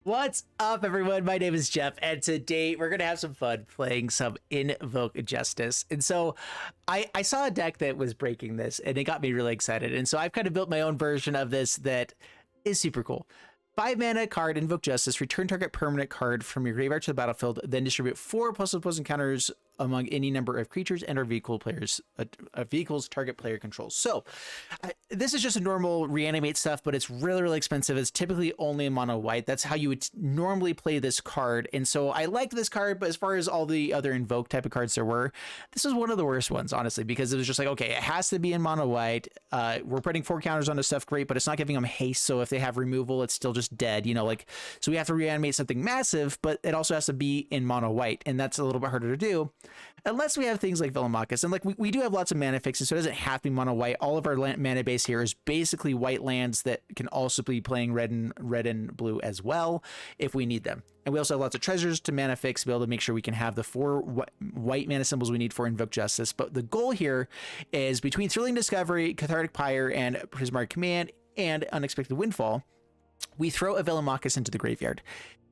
What's up, everyone? My name is Jeff, and today we're going to have some fun playing some Invoke Justice. And so I saw a deck that was breaking this, and it got me really excited. And so I've kind of built my own version of this that is super cool. 5 mana card, Invoke Justice, return target permanent card from your graveyard to the battlefield, then distribute 4 plus opposing counters among any number of creatures and or vehicles target player controls. So this is just a normal reanimate stuff, but it's really, really expensive. It's typically only in mono white. That's how you would normally play this card. And so I liked this card, but as far as all the other invoke type of cards there were, this was one of the worst ones, honestly, because it was just like, okay, it has to be in mono white. We're putting 4 counters onto stuff, great, but it's not giving them haste. So if they have removal, it's still just dead, you know, like, so we have to reanimate something massive, but it also has to be in mono white. And that's a little bit harder to do. Unless we have things like Velomachus, and like we do have lots of mana fixes, so it doesn't have to be mono white. All of our mana base here is basically white lands that can also be playing red and blue as well if we need them. And we also have lots of treasures to mana fix to be able to make sure we can have the 4 white mana symbols we need for Invoke Justice. But the goal here is between Thrilling Discovery, Cathartic Pyre, and Prismari Command, and Unexpected Windfall, we throw a Velomachus into the graveyard.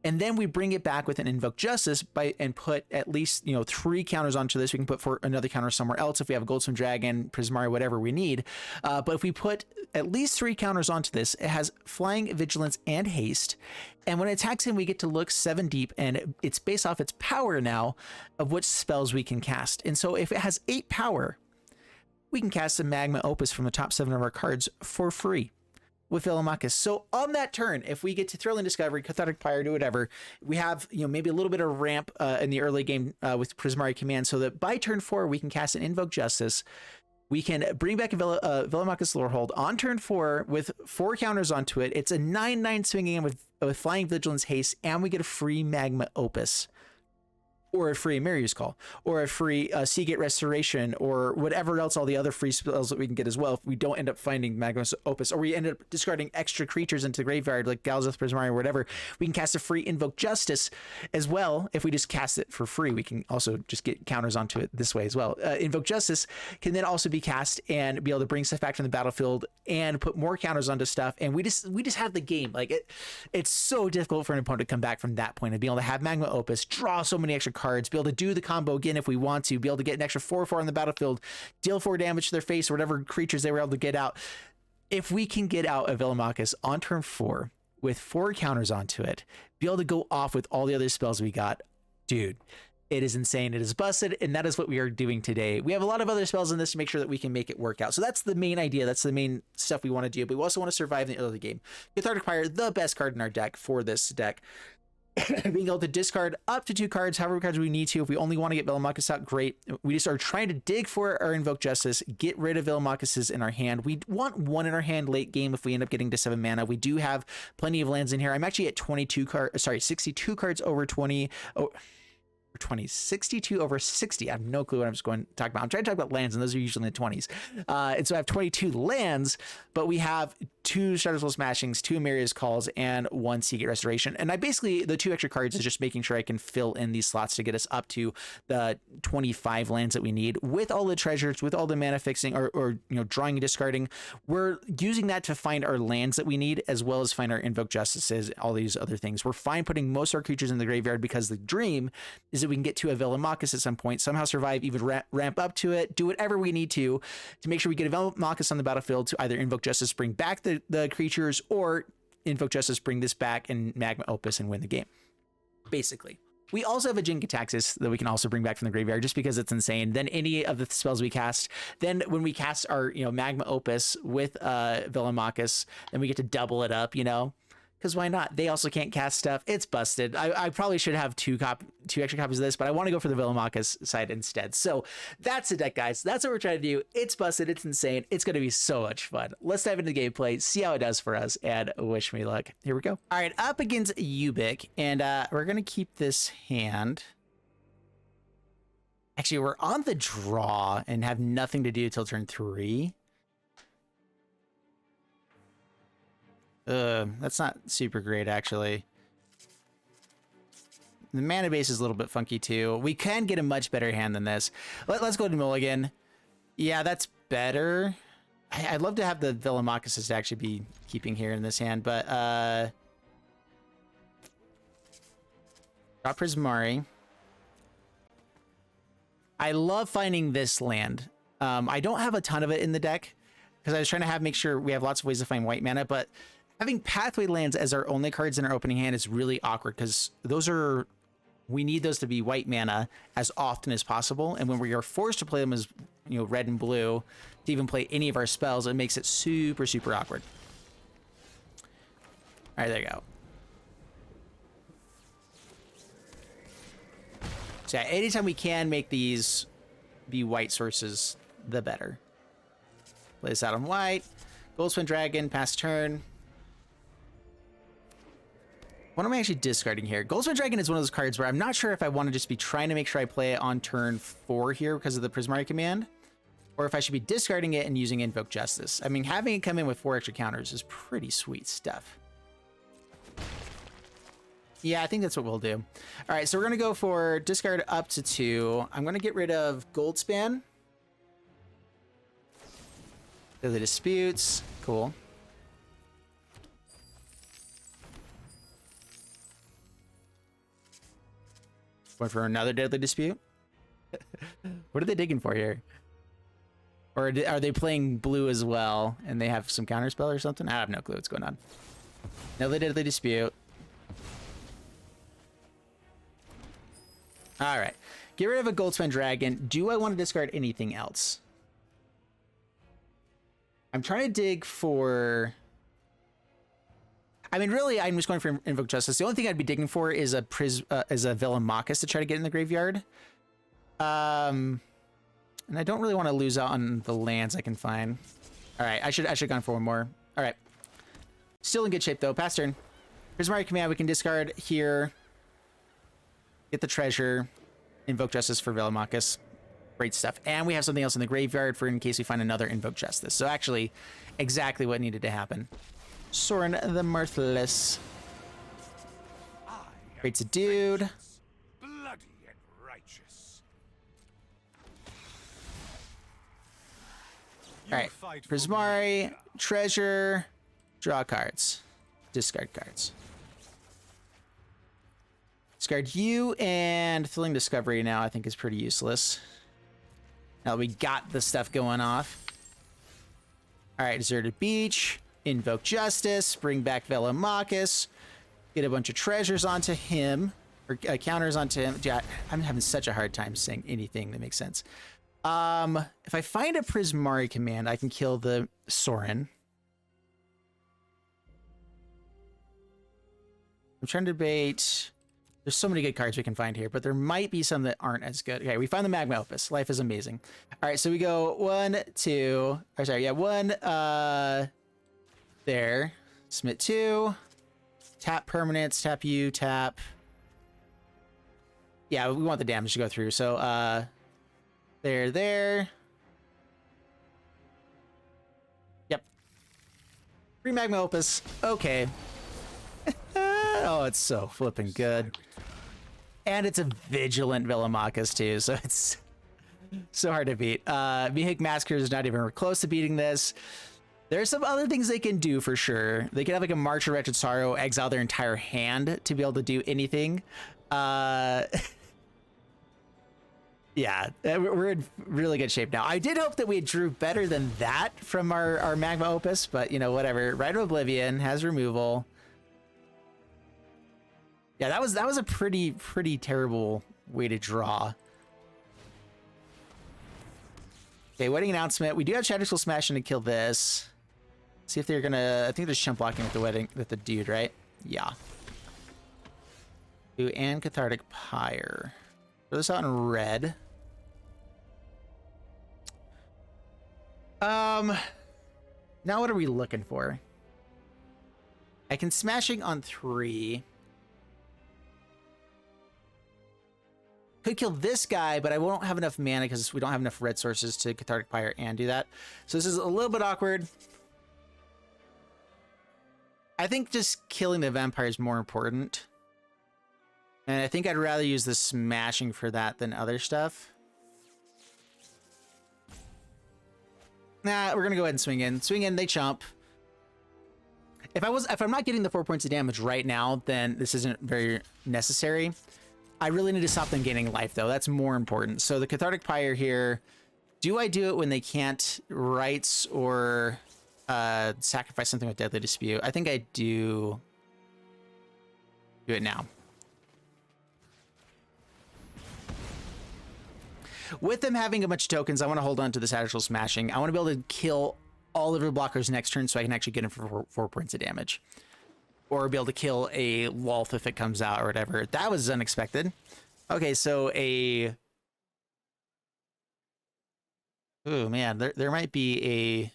And then we bring it back with an Invoke Justice and put at least, 3 counters onto this. We can put for another counter somewhere else if we have a Goldspan Dragon, Prismari, whatever we need. But if we put at least 3 counters onto this, it has Flying, Vigilance, and Haste. And when it attacks him, we get to look 7 deep, and it's based off its power now of which spells we can cast. And so if it has 8 power, we can cast a Magma Opus from the top 7 of our cards for free with Velomachus. So on that turn, if we get to Thrilling Discovery, Cathartic Pyre, do whatever, we have maybe a little bit of ramp in the early game with Prismari Command, so that by turn 4 we can cast an Invoke Justice. We can bring back a Velomachus Lorehold on turn 4 with 4 counters onto it. It's a 9/9 swinging in with Flying, Vigilance, Haste, and we get a free Magma Opus, or a free Emeria's Call, or a free Seagate Restoration, or whatever else, all the other free spells that we can get as well if we don't end up finding Magma Opus, or we end up discarding extra creatures into the graveyard like Galazeth Prismari or whatever. We can cast a free Invoke Justice as well. If we just cast it for free, we can also just get counters onto it this way as well. Invoke Justice can then also be cast and be able to bring stuff back from the battlefield and put more counters onto stuff, and we just have the game. Like it's so difficult for an opponent to come back from that point and be able to have Magma Opus, draw so many extra cards, be able to do the combo again if we want to, be able to get an extra 4/4 on the battlefield, deal 4 damage to their face or whatever creatures they were able to get out. If we can get out a Velomachus on turn 4 with 4 counters onto it, be able to go off with all the other spells we got, dude, it is insane. It is busted, and that is what we are doing today. We have a lot of other spells in this to make sure that we can make it work out. So that's the main idea. That's the main stuff we want to do, but we also want to survive in the early game. Cathartic Pyre, the best card in our deck for this deck. Being able to discard up to 2 cards, however many cards we need to. If we only want to get Velomachus out, great. We just are trying to dig for our Invoke Justice, get rid of Velomachuses in our hand. We want 1 in our hand late game if we end up getting to 7 mana. We do have plenty of lands in here. I'm actually at 62 cards over 20. 62 over 60. I have no clue what I'm just going to talk about. I'm trying to talk about lands, and those are usually in the 20s. And so I have 22 lands, but we have 2 Shatterskull Smashings, 2 Emeria's Calls, and 1 Seagate Restoration. And I basically, the 2 extra cards is just making sure I can fill in these slots to get us up to the 25 lands that we need with all the treasures, with all the mana fixing or drawing and discarding. We're using that to find our lands that we need, as well as find our Invoke Justices, all these other things. We're fine putting most of our creatures in the graveyard because the dream is that we can get to a Velomachus at some point, somehow survive, even ramp up to it, do whatever we need to make sure we get a Velomachus on the battlefield to either Invoke Justice, bring back the creatures, or Invoke Justice, bring this back and Magma Opus and win the game, basically. We also have a Jin-Gitaxias that we can also bring back from the graveyard just because it's insane. Then any of the spells we cast, then when we cast our Magma Opus with Velomachus, then we get to double it up, because why not? They also can't cast stuff. It's busted. I probably should have 2 extra copies of this, but I want to go for the Velomachus side instead. So that's the deck, guys. That's what we're trying to do. It's busted. It's insane. It's going to be so much fun. Let's dive into the gameplay, see how it does for us, and wish me luck. Here we go. All right, up against Ubik, and we're going to keep this hand. Actually, we're on the draw and have nothing to do till turn 3. That's not super great, actually. The mana base is a little bit funky, too. We can get a much better hand than this. Let's go to Mulligan. Yeah, that's better. I'd love to have the Velomachuses to actually be keeping here in this hand, but Got Prismari. I love finding this land. I don't have a ton of it in the deck because I was trying to make sure we have lots of ways to find white mana, but having Pathway lands as our only cards in our opening hand is really awkward because we need those to be white mana as often as possible. And when we are forced to play them as, red and blue to even play any of our spells, it makes it super, super awkward. All right, there you go. So yeah, anytime we can make these be white sources, the better. Play this out on white. Goldspan Dragon, pass turn. What am I actually discarding here? Goldspan Dragon is one of those cards where I'm not sure if I want to just be trying to make sure I play it on turn 4 here because of the Prismari Command, or if I should be discarding it and using Invoke Justice. I mean, having it come in with 4 extra counters is pretty sweet stuff. Yeah, I think that's what we'll do. All right, so we're going to go for discard up to 2. I'm going to get rid of Goldspan. The disputes. Cool. Going for another deadly dispute. What are they digging for here? Or are they playing blue as well and they have some counterspell or something? I have no clue what's going on. Another deadly dispute. All right. Get rid of a Goldspan Dragon. Do I want to discard anything else? I'm trying to dig for... I mean, really, I'm just going for Invoke Justice. The only thing I'd be digging for is a Velomachus to try to get in the graveyard. And I don't really want to lose out on the lands I can find. All right, I should have gone for one more. All right. Still in good shape, though. Pass turn. Prismari Command, we can discard here. Get the treasure. Invoke Justice for Velomachus. Great stuff. And we have something else in the graveyard for in case we find another Invoke Justice. So actually, exactly what needed to happen. Sorin the Mirthless. Creates a dude. Bloody and righteous. Alright. Prismari, treasure, draw cards. Discard cards. Discard you, and Thrilling Discovery now I think is pretty useless. Now we got the stuff going off. Alright, Deserted Beach. Invoke Justice. Bring back Velomachus. Get a bunch of treasures onto him. Or counters onto him. Yeah, I'm having such a hard time saying anything that makes sense. If I find a Prismari Command, I can kill the Sorin. I'm trying to debate... There's so many good cards we can find here, but there might be some that aren't as good. Okay, we found the Magma Opus. Life is amazing. All right, so we go 1, 2... Or sorry, yeah, 1... There. Submit 2. Tap permanents. Tap you. Tap. Yeah, we want the damage to go through. So, there. Yep. Free Magma Opus. Okay. Oh, it's so flipping good. And it's a vigilant Velomachus too, so it's so hard to beat. Mihik Massacre is not even close to beating this. There's some other things they can do for sure. They can have like a March of Wretched Sorrow, exile their entire hand to be able to do anything. Yeah, we're in really good shape now. I did hope that we drew better than that from our Magma Opus, but you know, whatever. Rite of Oblivion has removal. Yeah, that was a pretty terrible way to draw. Okay, wedding announcement. We do have Shatterskull Smashing to kill this. See if they're gonna... I think they're chump blocking with the dude, right? Yeah. Ooh, and Cathartic Pyre. Throw this out in red. Now what are we looking for? I can Smashing on 3. Could kill this guy, but I won't have enough mana because we don't have enough red sources to Cathartic Pyre and do that. So this is a little bit awkward. I think just killing the vampire is more important. And I think I'd rather use the Smashing for that than other stuff. Nah, we're gonna go ahead and swing in. Swing in, they chump. If I'm not getting the 4 points of damage right now, then this isn't very necessary. I really need to stop them gaining life, though. That's more important. So the Cathartic Pyre here, do I do it when they can't rights or sacrifice something with Deadly Dispute? I think I do it now. With them having a bunch of tokens, I want to hold on to the Shatterskull Smashing. I want to be able to kill all of their blockers next turn so I can actually get them for 4 points of damage. Or be able to kill a Wolf if it comes out or whatever. That was unexpected. Okay, so a... Oh, man, there might be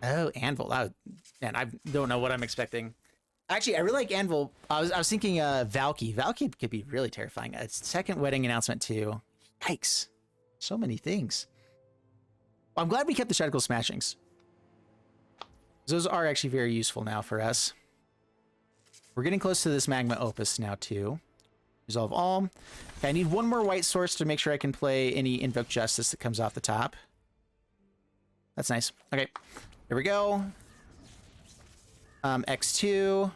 a... Oh, Anvil. Man, I don't know what I'm expecting. Actually, I really like Anvil. I was thinking Valky. Valky could be really terrifying. A second wedding announcement too. Yikes. So many things. Well, I'm glad we kept the Shatterskull Smashings. Those are actually very useful now for us. We're getting close to this Magma Opus now too. Resolve all. Okay, I need one more white source to make sure I can play any Invoke Justice that comes off the top. That's nice. Okay, here we go. X2.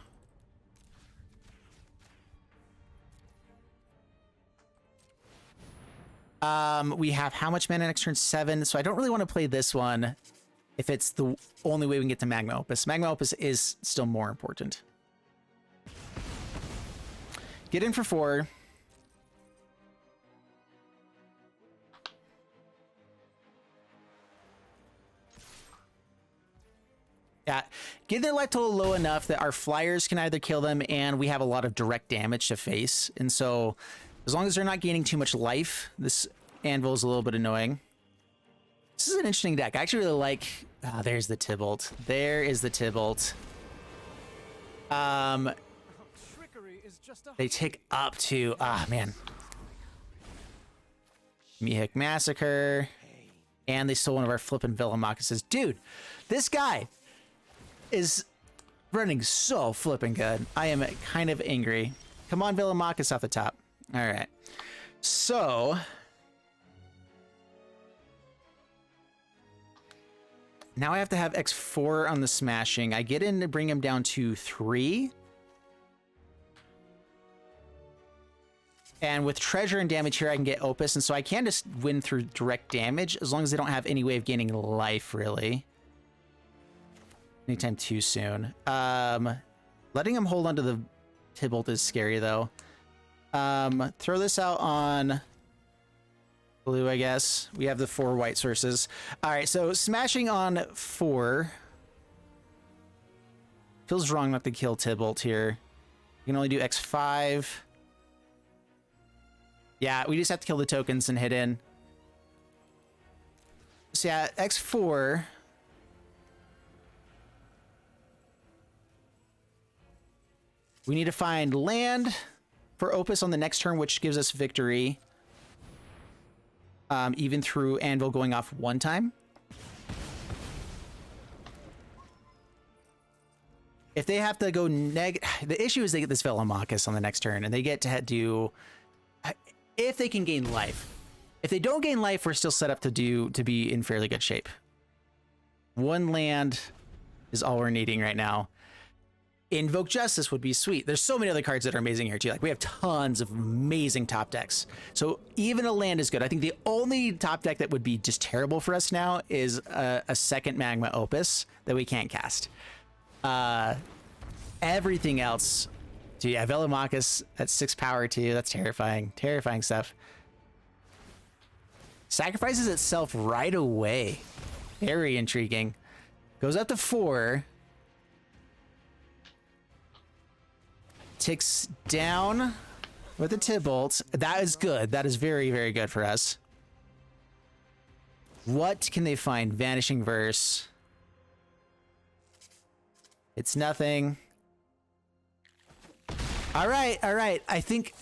We have how much mana next turn? 7. So I don't really want to play this one if it's the only way we can get to Magma Opus. Magma Opus is still more important. Get in for 4. Yeah, get their life total low enough that our flyers can either kill them and we have a lot of direct damage to face. And so as long as they're not gaining too much life, this Anvil is a little bit annoying. This is an interesting deck. I actually really like... Ah, there's the Tybalt. There is the Tybalt. They tick up to... Ah, man. Mihik Massacre. And they stole one of our flippin' Velomachuses. Dude, this guy is running so flippin' good. I am kind of angry. Come on, Velomachus off the top. All right. So... now I have to have X4 on the Smashing. I get in to bring him down to 3. And with Treasure and damage here, I can get Opus. And so I can just win through direct damage as long as they don't have any way of gaining life, really. Anytime too soon. Letting him hold onto the Tybalt is scary, though. Throw this out on blue, I guess. We have the 4 white sources. All right, so Smashing on 4. Feels wrong not to kill Tybalt here. You can only do X5. Yeah, we just have to kill the tokens and hit in. So yeah, X4... we need to find land for Opus on the next turn, which gives us victory. Even through Anvil going off 1 time. If they have to go the issue is they get this Velomachus on the next turn, and they get to do... if they can gain life. If they don't gain life, we're still set up to be in fairly good shape. 1 land is all we're needing right now. Invoke Justice would be sweet. There's so many other cards that are amazing here too. Like we have tons of amazing top decks. So even a land is good. I think the only top deck that would be just terrible for us now is a second Magma Opus that we can't cast. Everything else, dude, yeah, Velomachus at 6 power too. That's terrifying. Terrifying stuff. Sacrifices itself right away. Very intriguing. Goes up to 4. Ticks down with a Tybalt. That is good. That is very, very good for us. What can they find? Vanishing Verse. It's nothing. All right, all right. I think...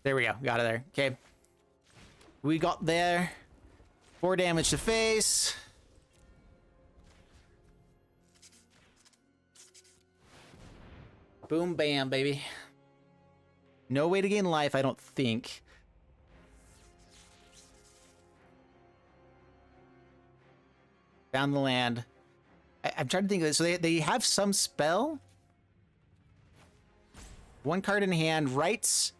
there we go. Got it there. Okay. We got there. 4 damage to face. Boom, bam, baby. No way to gain life, I don't think. Found the land. I'm trying to think of this. So they have some spell? One card in hand. Rights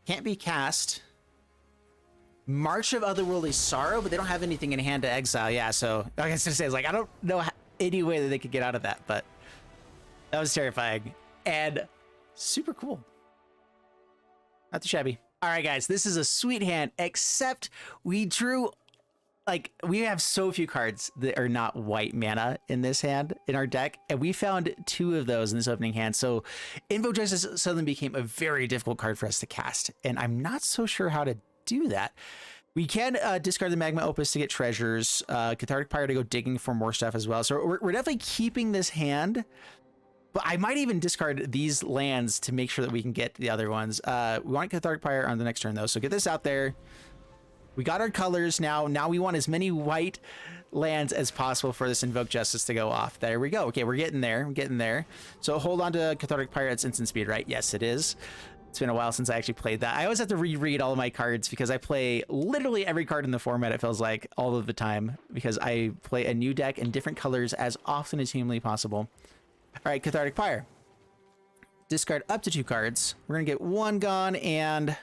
can't be cast. March of Otherworldly Sorrow, but they don't have anything in hand to exile. Yeah, so I was gonna say, it's like, I don't know any way that they could get out of that, but that was terrifying and super cool. Not too shabby. All right, guys, this is a sweet hand, except we drew, like, we have so few cards that are not white mana in this hand, in our deck, and we found 2 of those in this opening hand. So Invoke Justice suddenly became a very difficult card for us to cast, and I'm not so sure how to do that. We can discard the Magma Opus to get treasures, Cathartic Pyre to go digging for more stuff as well. So we're definitely keeping this hand, but I might even discard these lands to make sure that we can get the other ones. We want Cathartic Pyre on the next turn though, so get this out there. We got our colors now. Now we want as many white lands as possible for this Invoke Justice to go off. There we go. Okay, we're getting there. We're getting there. So hold on to Cathartic Pyre. It's instant speed, right? Yes, it is. It's been a while since I actually played that. I always have to reread all of my cards because I play literally every card in the format, it feels like, all of the time, because I play a new deck in different colors as often as humanly possible. All right, Cathartic Pyre. Discard up to 2 cards. We're going to get 1 gone, and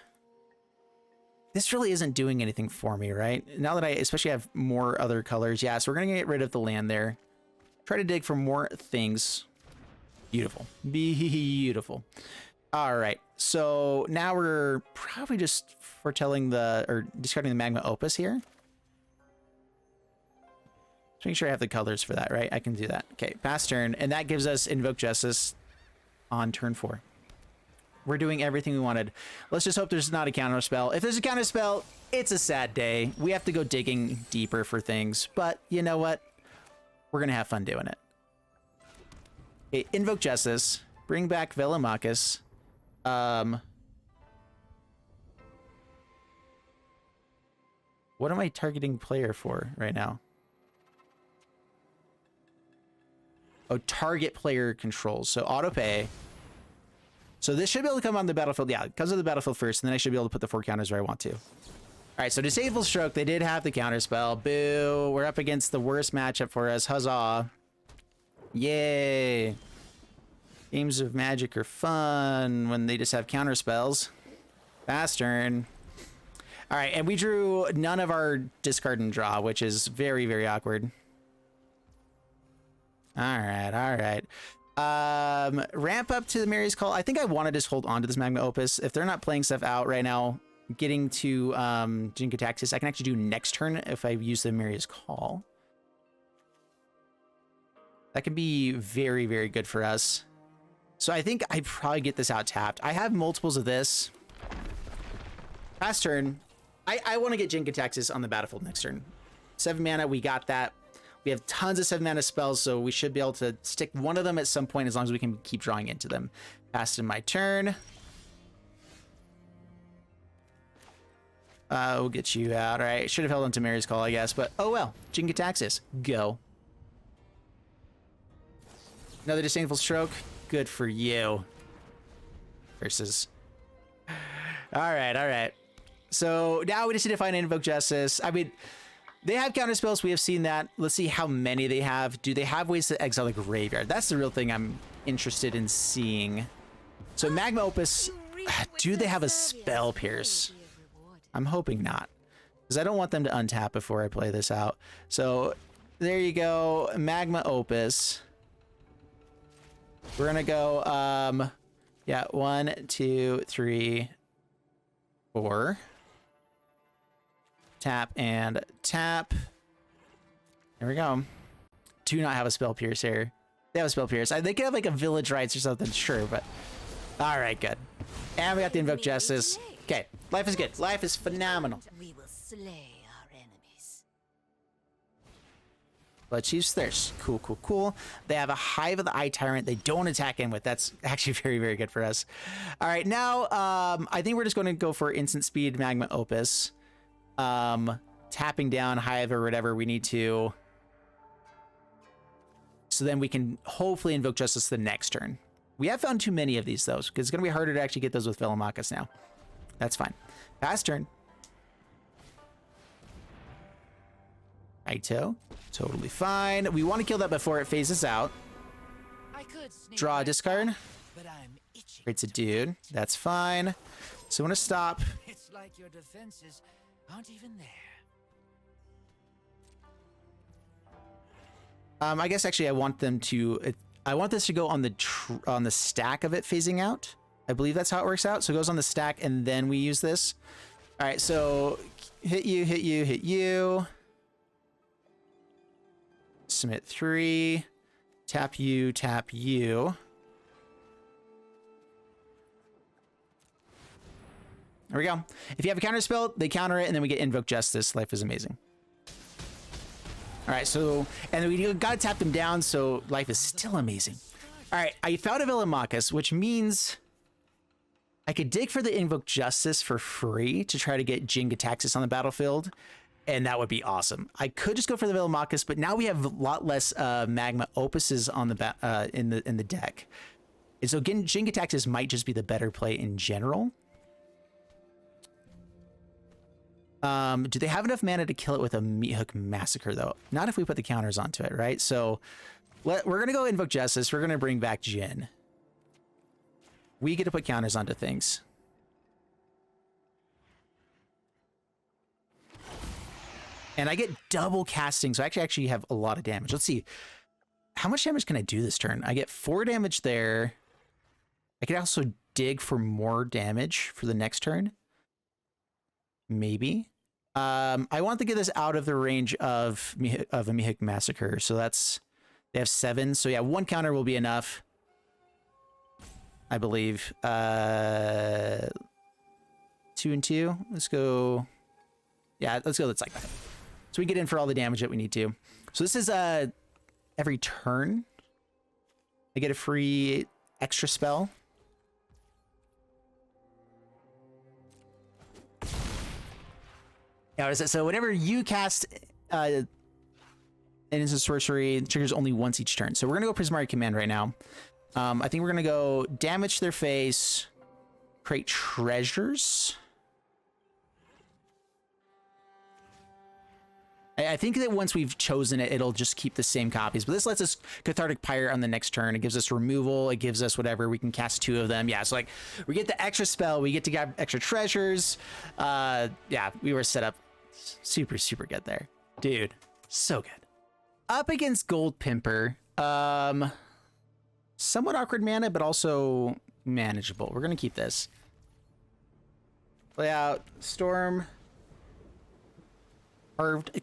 this really isn't doing anything for me, right? Now that I especially have more other colors. Yeah, so we're going to get rid of the land there. Try to dig for more things. Beautiful. Beautiful. All right, so now we're probably just foretelling or discarding the Magma Opus here. Just make sure I have the colors for that, right? I can do that. Okay, pass turn, and that gives us Invoke Justice on turn 4. We're doing everything we wanted. Let's just hope there's not a counter spell. If there's a counter spell, it's a sad day. We have to go digging deeper for things, but you know what? We're gonna have fun doing it. Okay, Invoke Justice, bring back Velomachus. What am I targeting player for right now? Oh, target player controls. So auto pay. So this should be able to come on the battlefield. Yeah, it comes on the battlefield first, and then I should be able to put the 4 counters where I want to. All right, so Disable Stroke. They did have the counter spell. Boo. We're up against the worst matchup for us. Huzzah. Yay. Games of Magic are fun when they just have counter spells. Fast turn. All right, and we drew none of our discard and draw, which is very, very awkward. All right, all right. Ramp up to the Emeria's Call. I think I want to just hold on to this Magma Opus. If they're not playing stuff out right now, getting to Jin-Gitaxias, I can actually do next turn if I use the Emeria's Call. That can be very, very good for us. So I think I probably get this out tapped. I have multiples of this. Pass turn. I want to get Jin-Gitaxias on the battlefield next turn. 7 mana, we got that. We have tons of 7 mana spells, so we should be able to stick one of them at some point as long as we can keep drawing into them. Pass in my turn. We'll get you out. All right, should have held on to Mary's Call, I guess, but oh well. Jin-Gitaxias, go. Another Disdainful Stroke. Good for you. Versus. All right, all right. So now we just need to find Invoke Justice. I mean, they have counter spells. We have seen that. Let's see how many they have. Do they have ways to exile the graveyard? That's the real thing I'm interested in seeing. So Magma Opus, do they have a Spell Pierce? I'm hoping not, because I don't want them to untap before I play this out. So there you go, Magma Opus. We're gonna go, yeah, 1, 2, 3, 4. Tap and tap. There we go. Do not have a Spell Pierce here. They have a Spell Pierce. They could have like a Village Rites or something, sure, but all right, good. And we got the Invoke Justice. Okay, life is good. Life is phenomenal. We will slay our enemies. Let's use Thirst. Cool, cool, cool. They have a Hive of the Eye Tyrant. They don't attack in with. That's actually very, very good for us. All right, now I think we're just going to go for instant speed Magma Opus. Tapping down Hive or whatever we need to. So then we can hopefully Invoke Justice the next turn. We have found too many of these, though, because it's going to be harder to actually get those with Velomachus now. That's fine. Pass turn. Righto. Totally fine. We want to kill that before it phases out. Draw a discard. but I'm itching. Creates a dude. That's fine. So I'm gonna stop. It's like your defenses aren't even there. I guess actually I want them to. I want this to go on the stack of it phasing out. I believe that's how it works out. So it goes on the stack and then we use this. All right. So hit you, hit you, hit you. Submit 3. Tap you, tap you. There we go. If you have a counter spell, they counter it, and then we get Invoke Justice. Life is amazing. All right, so, and then we gotta tap them down, so life is still amazing. All right, I found a Velomachus, which means I could dig for the Invoke Justice for free to try to get Jin-Gitaxias on the battlefield, and that would be awesome. I could just go for the Velomachus, but now we have a lot less Magma Opuses on the in the deck, and so again, Jin-Gitaxias might just be the better play in general. Do they have enough mana to kill it with a Meat Hook Massacre, though? Not if we put the counters onto it, right? So we're going to go Invoke Justice. We're going to bring back Jin. We get to put counters onto things. And I get double casting, so I actually have a lot of damage. Let's see. How much damage can I do this turn? I get 4 damage there. I could also dig for more damage for the next turn. Maybe. I want to get this out of the range of a Mihik Massacre. So that's, they have 7. So yeah, 1 counter will be enough, I believe. 2 and 2. Let's go. Yeah, let's go. Let's like that. So we get in for all the damage that we need to. So this is every turn I get a free extra spell. Yeah, so whenever you cast an instant sorcery, it triggers only once each turn. So we're going to go Prismari Command right now. I think we're going to go damage their face, create treasures. I think that once we've chosen it, it'll just keep the same copies. But this lets us Cathartic Pyre on the next turn. It gives us removal. It gives us whatever. We can cast 2 of them. Yeah, so like we get the extra spell. We get to get extra treasures. Yeah, we were set up super good there. Dude, so good. Up against Gold Pimper. Somewhat awkward mana, but also manageable. We're going to keep this. Play out Stormcarved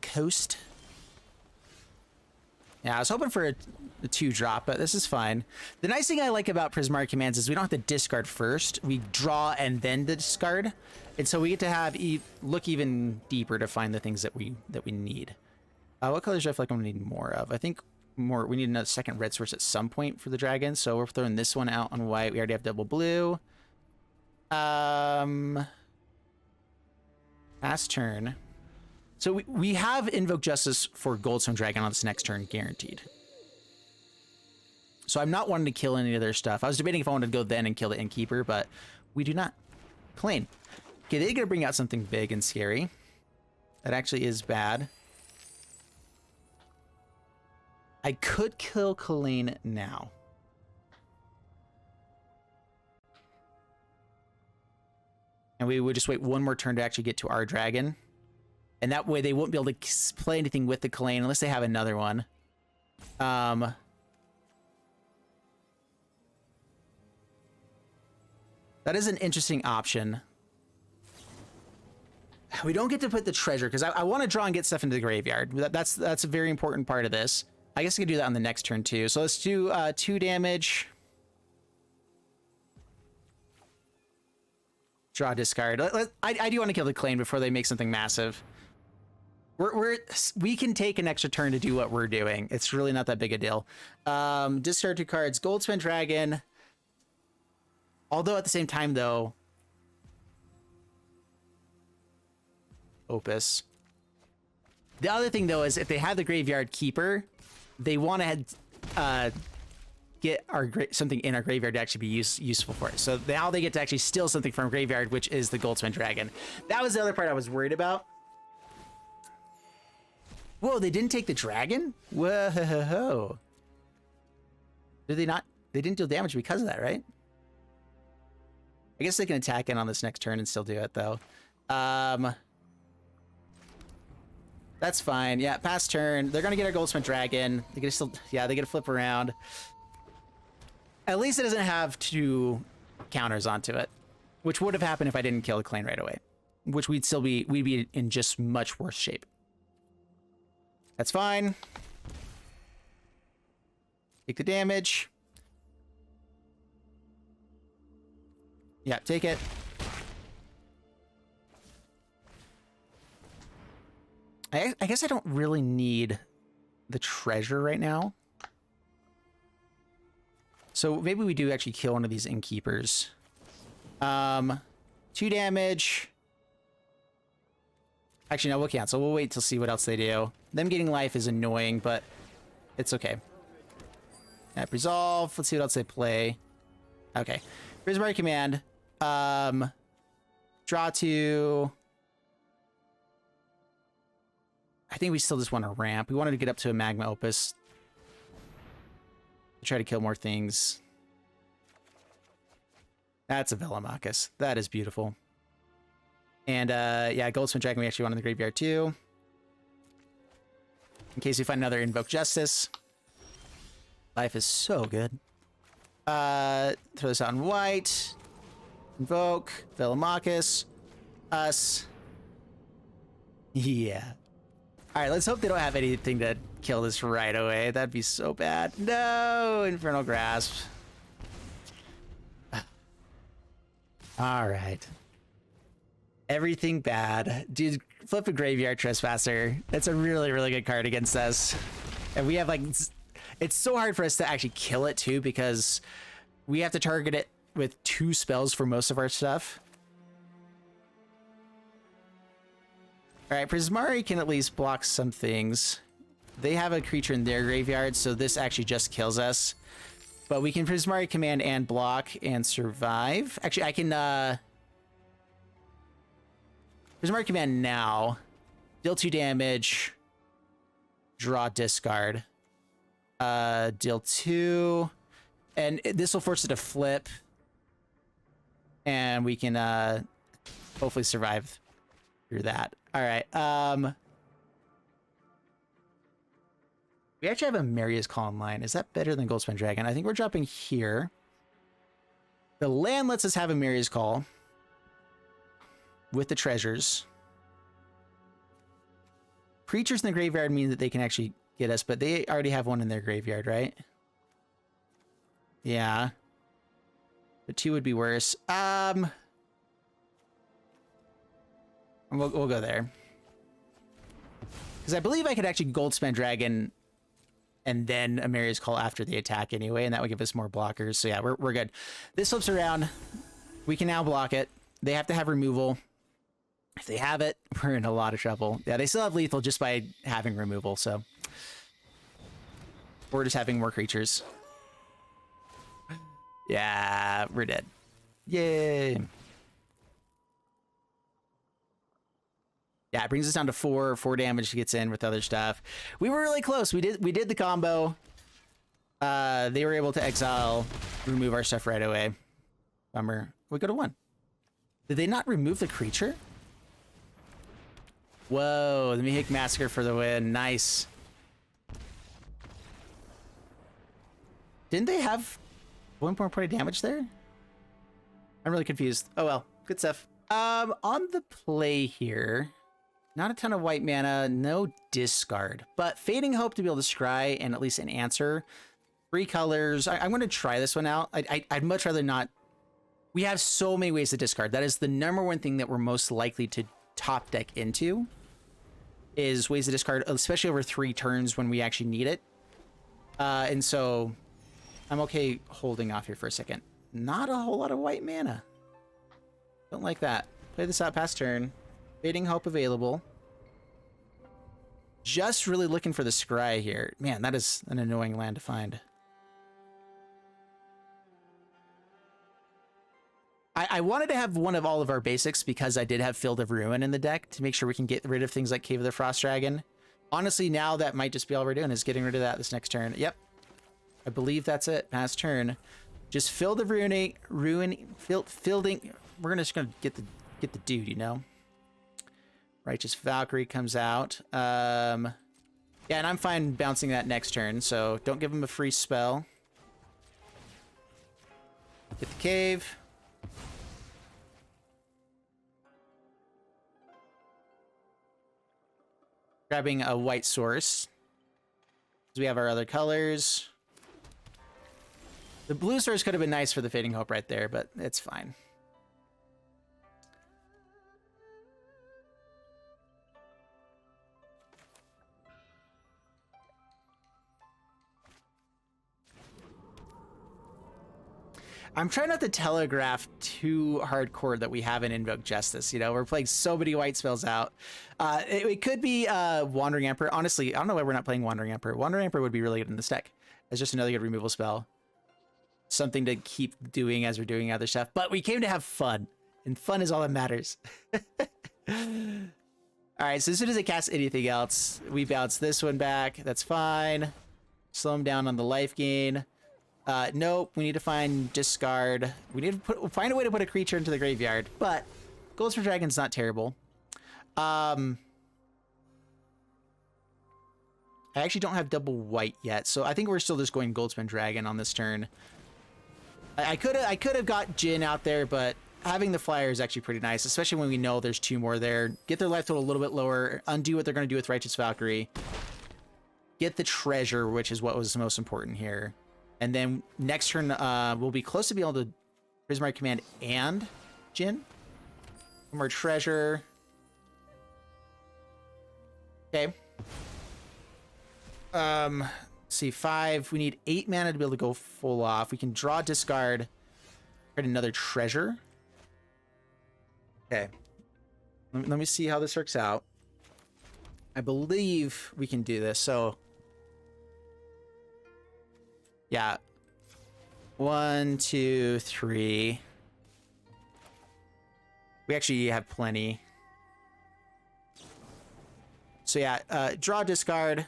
Coast. Yeah, I was hoping for a 2-drop, but this is fine. The nice thing I like about Prismari Commands is we don't have to discard first. We draw and then discard. And so we get to have look even deeper to find the things that we need. What colors do I feel like I'm gonna need more of? I think more. We need another second red source at some point for the dragon. So we're throwing this one out on white. We already have double blue. Pass turn. So we have Invoke Justice for Goldspan Dragon on this next turn, guaranteed. So I'm not wanting to kill any of their stuff. I was debating if I wanted to go then and kill the Innkeeper, but we do not. Plain. Okay, they're gonna bring out something big and scary. That actually is bad. I could kill Kalane now. And we would just wait one more turn to actually get to our dragon. And that way they won't be able to play anything with the Kalane unless they have another one. That is an interesting option. We don't get to put the treasure because I want to draw and get stuff into the graveyard. That's a very important part of this. I guess I could do that on the next turn too. So let's do 2 damage. Draw, discard. I do want to kill the Kalane before they make something massive. We can take an extra turn to do what we're doing. It's really not that big a deal. Discard 2 cards. Goldspan Dragon. Although at the same time, though, Opus. The other thing, though, is if they have the Graveyard Keeper, they want to get something in our graveyard to actually be useful for it. So now they get to actually steal something from graveyard, which is the Goldspan Dragon. That was the other part I was worried about. Whoa, they didn't take the dragon? Whoa. Did they not? They didn't deal damage because of that, right? I guess they can attack in on this next turn and still do it, though. That's fine. Yeah, pass turn. They're going to get a Goldspan Dragon. They get to still, yeah, they get to flip around. At least it doesn't have 2 counters onto it, which would have happened if I didn't kill the Clane right away, which we'd be in just much worse shape. That's fine. Take the damage. Yeah, take it. I guess I don't really need the treasure right now. So maybe we do actually kill one of these innkeepers. 2 damage. Actually, no, we'll cancel. We'll wait to see what else they do. Them getting life is annoying, but it's okay. App resolve. Let's see what else they play. Okay. Prismari Command. Draw 2. I think we still just want to ramp. We wanted to get up to a Magma Opus. Try to kill more things. That's a Velomachus. That is beautiful. And yeah, Goldspan Dragon we actually want in the graveyard too. In case we find another Invoke Justice. Life is so good. Throw this out in white. Invoke. Velomachus. Us. Yeah. Alright, let's hope they don't have anything to kill this right away. That'd be so bad. No! Infernal Grasp. Alright. Everything bad. Dude, flip a Graveyard Trespasser. That's a really, really good card against us. And we have like... It's so hard for us to actually kill it too, because we have to target it with 2 spells for most of our stuff. Alright, Prismari can at least block some things. They have a creature in their graveyard, so this actually just kills us. But we can Prismari Command and block and survive. Actually, I can Prismari Command now. Deal 2 damage. Draw, discard. Deal 2. And this will force it to flip. And we can hopefully survive through that. All right. We actually have Emeria's Call in line. Is that better than Goldspan Dragon? I think we're dropping here. The land lets us have Emeria's Call with the treasures. Creatures in the graveyard mean that they can actually get us, but they already have one in their graveyard, right? Yeah. The 2 would be worse. We'll go there. Because I believe I could actually Goldspan Dragon and then Emeria's Call after the attack anyway, and that would give us more blockers. So yeah, we're good. This flips around. We can now block it. They have to have removal. If they have it, we're in a lot of trouble. Yeah, they still have lethal just by having removal, so. We're just having more creatures. Yeah, we're dead. Yay. Yeah, it brings us down to 4 damage gets in with other stuff. We were really close. We did the combo. They were able to exile, remove our stuff right away. Bummer. We go to 1. Did they not remove the creature? Whoa, the Mihik Massacre for the win. Nice. Didn't they have 1 more point of damage there? I'm really confused. Oh well, good stuff. On the play here, not a ton of white mana, no discard, but Fading Hope to be able to scry and at least an answer. 3 colors. I'm going to try this one out. I'd much rather not. We have so many ways to discard. That is the #1 thing that we're most likely to top deck into, is ways to discard, especially over 3 turns when we actually need it. And so I'm okay holding off here for a second. Not a whole lot of white mana. Don't like that. Play this out past turn. Fading Hope available. Just really looking for the scry here. Man, that is an annoying land to find. I wanted to have one of all of our basics because I did have Field of Ruin in the deck to make sure we can get rid of things like Cave of the Frost Dragon. Honestly, now that might just be all we're doing is getting rid of that this next turn. Yep. I believe that's it. Past turn. Just fill the fielding. We're just gonna get the dude, you know. Righteous Valkyrie comes out. Yeah, and I'm fine bouncing that next turn, so don't give him a free spell. Get the cave. Grabbing a white source. We have our other colors. The blue source could have been nice for the Fading Hope right there, but it's fine. I'm trying not to telegraph too hardcore that we have an Invoke Justice. You know, we're playing so many white spells out. It could be Wandering Emperor. Honestly, I don't know why we're not playing Wandering Emperor. Wandering Emperor would be really good in this deck. It's just another good removal spell. Something to keep doing as we're doing other stuff. But we came to have fun. And fun is all that matters. Alright, so as soon as I cast anything else, we bounce this one back. That's fine. Slow him down on the life gain. Nope, we need to find discard. We need to find a way to put a creature into the graveyard, but Goldspan Dragon's not terrible. I actually don't have double white yet, so I think we're still just going Goldspan Dragon on this turn. I could have got Jin out there, but having the flyer is actually pretty nice, especially when we know there's two more there. Get their life total a little bit lower, undo what they're going to do with Righteous Valkyrie. Get the treasure, which is what was the most important here. And then next turn, we'll be close to be able to Prismari Command and Jin. One more treasure. Okay. Let's see, 5. We need 8 mana to be able to go full off. We can draw, discard, create another treasure. Okay. Let me see how this works out. I believe we can do this, so... Yeah. 1, 2, 3. We actually have plenty. So yeah, draw, discard.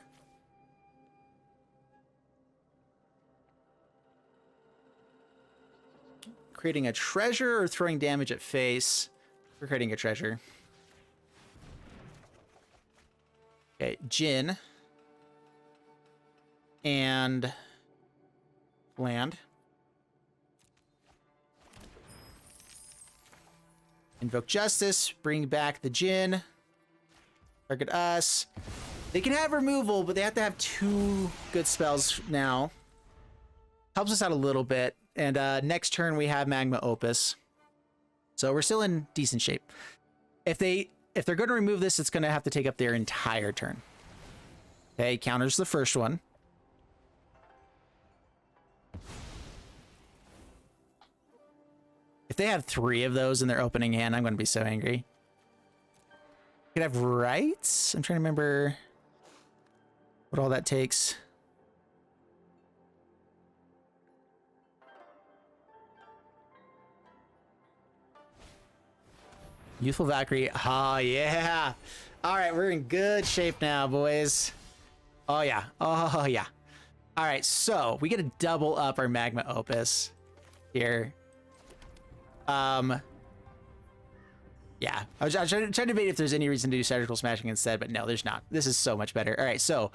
Creating a treasure or throwing damage at face. We're creating a treasure. Okay, Jin. And... land. Invoke Justice, bring back the Jin. Target us. They can have removal, but they have to have 2 good spells now. Helps us out a little bit. And next turn we have Magma Opus. So we're still in decent shape. If they're going to remove this, it's going to have to take up their entire turn. Okay, counters the first one. If they have 3 of those in their opening hand, I'm going to be so angry. Could have rights? I'm trying to remember what all that takes. Youthful Valkyrie. Oh, yeah. All right, we're in good shape now, boys. Oh, yeah. Oh, yeah. All right, so we get to double up our Magma Opus here. Yeah, I was trying to debate if there's any reason to do Shatterskull Smashing instead, but no, there's not. This is so much better. All right, so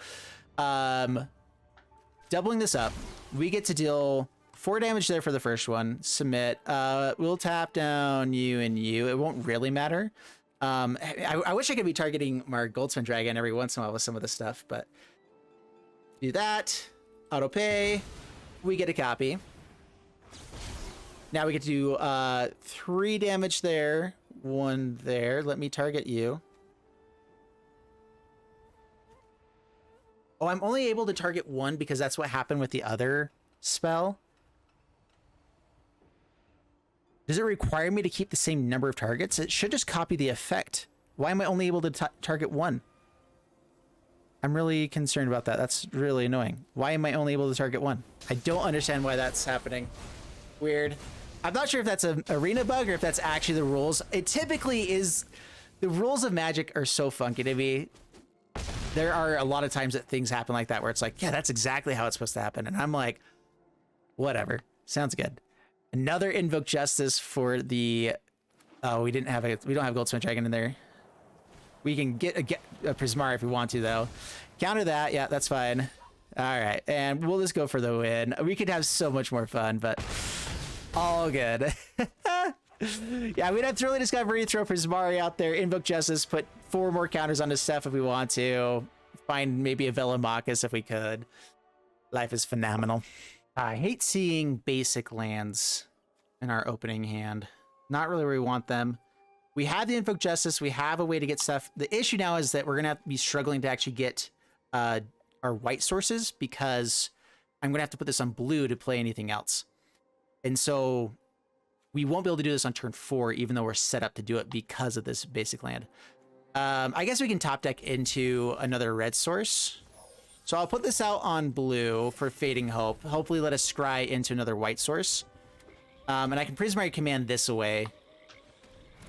doubling this up, we get to deal 4 damage there for the first one. Submit. We'll tap down you and you. It won't really matter. I wish I could be targeting our Goldspan Dragon every once in a while with some of this stuff, but do that. Auto pay. We get a copy. Now we get to do 3 damage there, 1 there. Let me target you. Oh, I'm only able to target 1 because that's what happened with the other spell. Does it require me to keep the same number of targets? It should just copy the effect. Why am I only able to target 1? I'm really concerned about that. That's really annoying. Why am I only able to target 1? I don't understand why that's happening. Weird. I'm not sure if that's an arena bug or if that's actually the rules. It typically is. The rules of Magic are so funky to me. There are a lot of times that things happen like that where it's like, yeah, that's exactly how it's supposed to happen. And I'm like, whatever. Sounds good. Another Invoke Justice for the... Oh, we don't have Goldspan Dragon in there. We can get a Prismari if we want to, though. Counter that. Yeah, that's fine. All right, and we'll just go for the win. We could have so much more fun, but all good. Yeah, we'd have Thrilling Discovery, throw Prismari out there, Invoke Justice, put 4 more counters on his stuff if we want to. Find maybe a Velomachus if we could. Life is phenomenal. I hate seeing basic lands in our opening hand. Not really where we want them. We have the Invoke Justice. We have a way to get stuff. The issue now is that we're going to have to be struggling to actually get our white sources because I'm going to have to put this on blue to play anything else. And so we won't be able to do this on turn 4, even though we're set up to do it because of this basic land. I guess we can top deck into another red source. So I'll put this out on blue for Fading Hope. Hopefully let us scry into another white source. And I can Prismari Command this away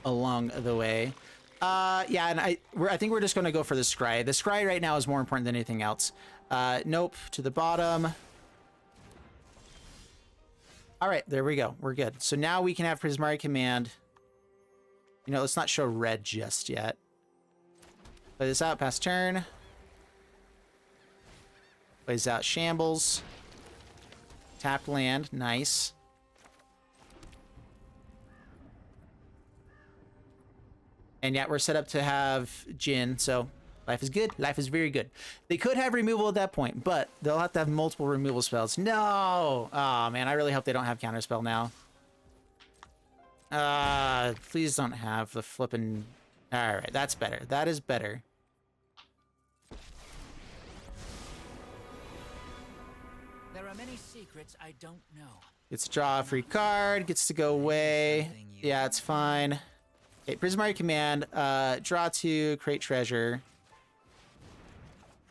along the way. Yeah, and I think we're just going to go for the scry. The scry right now is more important than anything else. Nope, to the bottom. All right, there we go. We're good. So now we can have Prismari Command. You know, let's not show red just yet. Play this out, pass turn. Plays out Shambles. Tap land, nice. And yeah, we're set up to have Jin, so life is good. Life is very good. They could have removal at that point, but they'll have to have multiple removal spells. No! Oh, man, I really hope they don't have Counterspell now. Please don't have the flippin'... All right, that's better. That is better. There are many secrets I don't know. Gets to draw a free card, gets to go away. Yeah, it's fine. Okay, Prismari Command, draw 2, create treasure.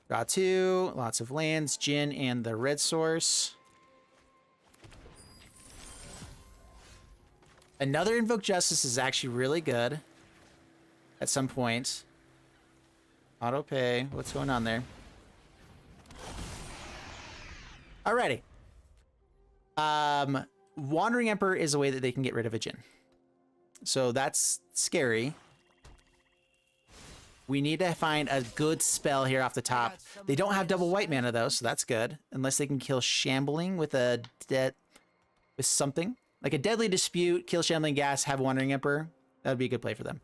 Draw 2, lots of lands, Jin and the red source. Another Invoke Justice is actually really good at some point. Auto pay, what's going on there? Alrighty. Wandering Emperor is a way that they can get rid of a Jin. So that's scary. We need to find a good spell here off the top. They don't have double white mana though, so that's good. Unless they can kill Shambling with a with something. Like a Deadly Dispute, kill Shambling Gas, have Wandering Emperor. That would be a good play for them.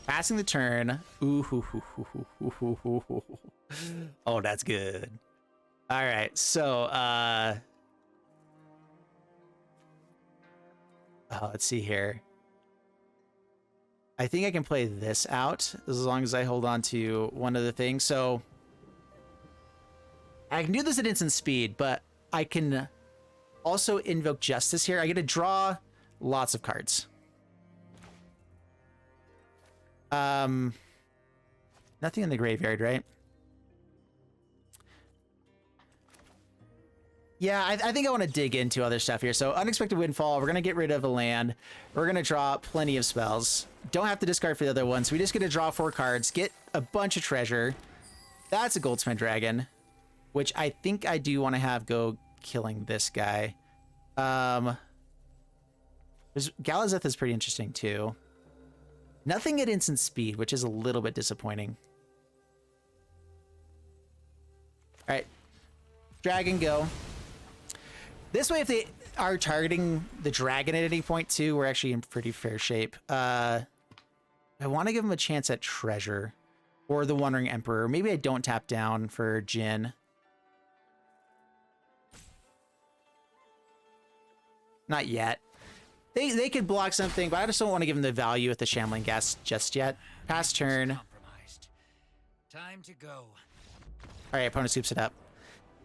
Passing the turn. Ooh, hoo, hoo, hoo, hoo, hoo, hoo, hoo, hoo. Oh, that's good. All right, so let's see here. I think I can play this out as long as I hold on to one of the things. So I can do this at instant speed, but I can also Invoke Justice here. I get to draw lots of cards. Nothing in the graveyard, right? Yeah, I think I want to dig into other stuff here. So Unexpected Windfall, we're going to get rid of a land. We're going to draw plenty of spells. Don't have to discard for the other ones. We just get to draw 4 cards, get a bunch of treasure. That's a Goldspan Dragon, which I think I do want to have go killing this guy. Galazeth is pretty interesting too. Nothing at instant speed, which is a little bit disappointing. All right, Dragon, go. This way, if they are targeting the dragon at any point too, we're actually in pretty fair shape. I want to give them a chance at treasure or the Wandering Emperor. Maybe I don't tap down for Jin. Not yet. They could block something, but I just don't want to give them the value with the Shambling Gas just yet. Pass turn. Time to go. All right, opponent scoops it up.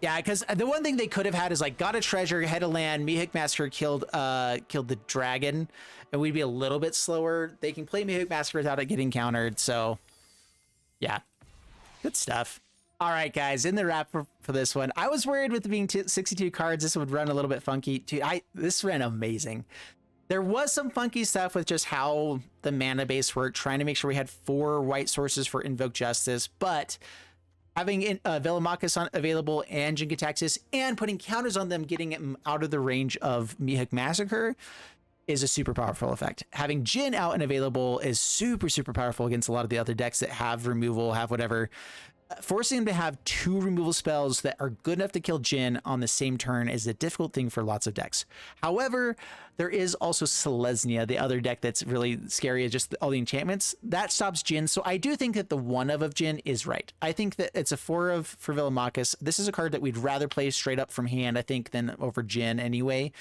Yeah, because the one thing they could have had is like got a treasure, had a land, Mihik Massacre killed the dragon, and we'd be a little bit slower. They can play Mihik Massacre without it getting countered, so yeah, good stuff. All right, guys, in the wrap for this one, I was worried with it being 62 cards, this would run a little bit funky. This ran amazing. There was some funky stuff with just how the mana base worked, trying to make sure we had 4 white sources for Invoke Justice, but having Velomachus available and Jin-Gitaxias and putting counters on them, getting them out of the range of Mihawk Massacre is a super powerful effect. Having Jin out and available is super, super powerful against a lot of the other decks that have removal, have whatever. Forcing him to have 2 removal spells that are good enough to kill Jin on the same turn is a difficult thing for lots of decks. However, there is also Selesnya, the other deck that's really scary, is just all the enchantments. That stops Jin, so I do think that the 1 of Jin is right. I think that it's a 4 of for Velomachus. This is a card that we'd rather play straight up from hand, I think, than over Jin anyway.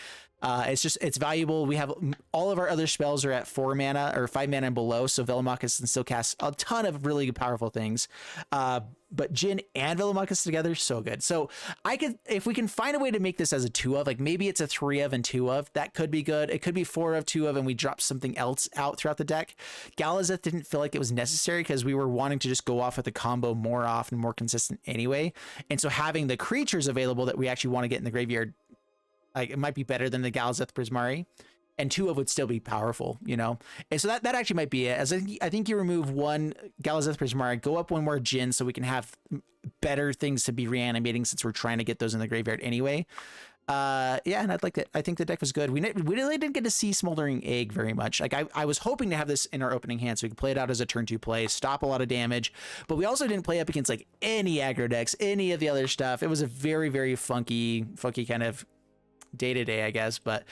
It's valuable. We have all of our other spells are at 4 mana or 5 mana and below, so Velomachus can still cast a ton of really powerful things. But Jin and Velomachus together, so good. So I could, if we can find a way to make this as a 2 of, like maybe it's a 3 of and 2 of, that could be good. It could be 4 of, 2 of, and we drop something else out throughout the deck. Galazeth didn't feel like it was necessary because we were wanting to just go off with the combo more often, more consistent anyway. And so having the creatures available that we actually want to get in the graveyard, like it might be better than the Galazeth Prismari, and 2 of would still be powerful, you know? And so that actually might be it. As I think you remove 1 Galazeth Prismari, go up 1 more Jin so we can have better things to be reanimating since we're trying to get those in the graveyard anyway. Yeah, and I'd like that. I think the deck was good. We really didn't get to see Smoldering Egg very much. Like I was hoping to have this in our opening hand so we could play it out as a turn 2 play, stop a lot of damage, but we also didn't play up against like any aggro decks, any of the other stuff. It was a very, very funky kind of day-to-day, I guess, but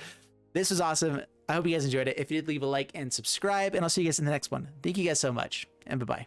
this was awesome. I hope you guys enjoyed it. If you did, leave a like and subscribe, and I'll see you guys in the next one. Thank you guys so much, and bye-bye.